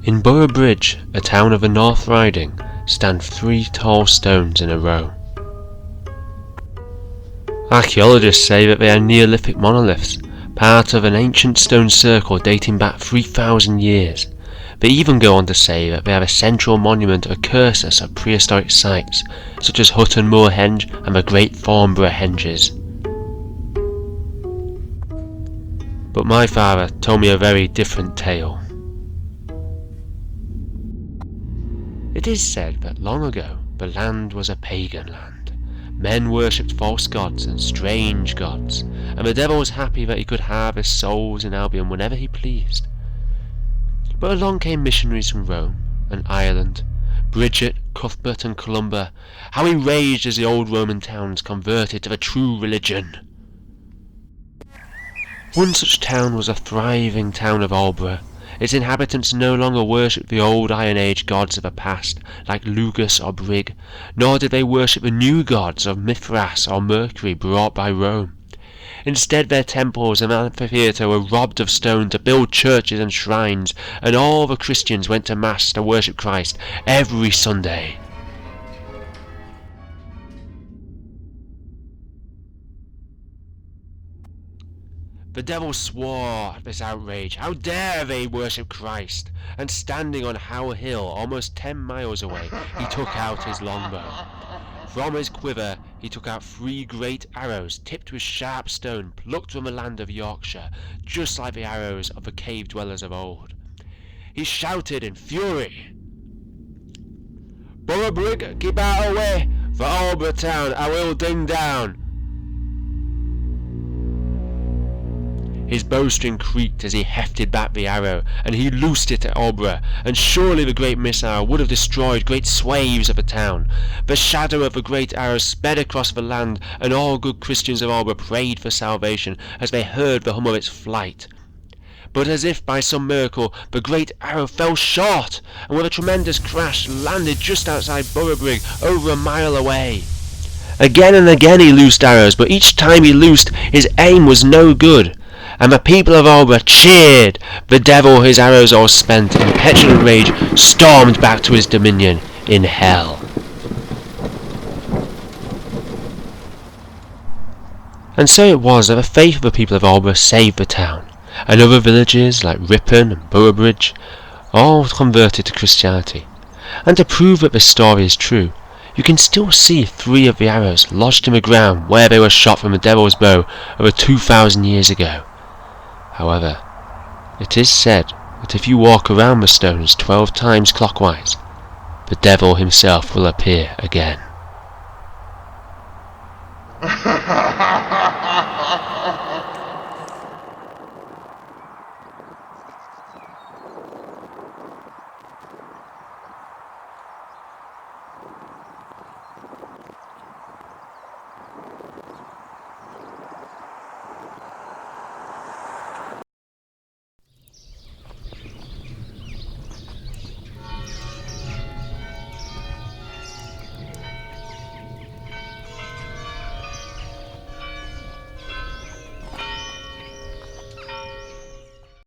In Boroughbridge, a town of the North Riding, stand 3 tall stones in a row. Archaeologists say that they are Neolithic monoliths, part of an ancient stone circle dating back 3,000 years. They even go on to say that they have a central monument or cursus of prehistoric sites, such as Hutton Moor Henge and the Great Thornborough Henges. But my father told me a very different tale. It is said that long ago the land was a pagan land. Men worshipped false gods and strange gods, and the devil was happy that he could harvest souls in Albion whenever he pleased. But along came missionaries from Rome and Ireland, Bridget, Cuthbert and Columba. How he raged as the old Roman towns converted to the true religion. One such town was a thriving town of Aldborough. Its inhabitants no longer worshipped the old Iron Age gods of the past, like Lugus or Brig, nor did they worship the new gods of Mithras or Mercury brought by Rome. Instead, their temples and amphitheatre were robbed of stone to build churches and shrines, and all the Christians went to Mass to worship Christ every Sunday. The devil swore at this outrage. How dare they worship Christ? And standing on How Hill, almost 10 miles away, he took out his longbow. From his quiver he took out 3 great arrows tipped with sharp stone plucked from the land of Yorkshire, just like the arrows of the cave dwellers of old. He shouted in fury, "Boroughbridge, keep out of the way, for Aldborough town I will ding down." His bowstring creaked as he hefted back the arrow, and he loosed it at Aldborough, and surely the great missile would have destroyed great swathes of the town. The shadow of the great arrow sped across the land, and all good Christians of Aldborough prayed for salvation as they heard the hum of its flight. But as if by some miracle, the great arrow fell short, and with a tremendous crash landed just outside Boroughbridge, over a mile away. Again and again he loosed arrows, but each time he loosed, his aim was no good. And the people of Aldborough cheered. The devil, his arrows all spent, in petulant rage, stormed back to his dominion in hell. And so it was that the faith of the people of Aldborough saved the town, and other villages like Ripon and Boroughbridge all converted to Christianity. And to prove that this story is true, you can still see 3 of the arrows lodged in the ground where they were shot from the devil's bow over 2,000 years ago. However, it is said that if you walk around the stones 12 times clockwise, the devil himself will appear again.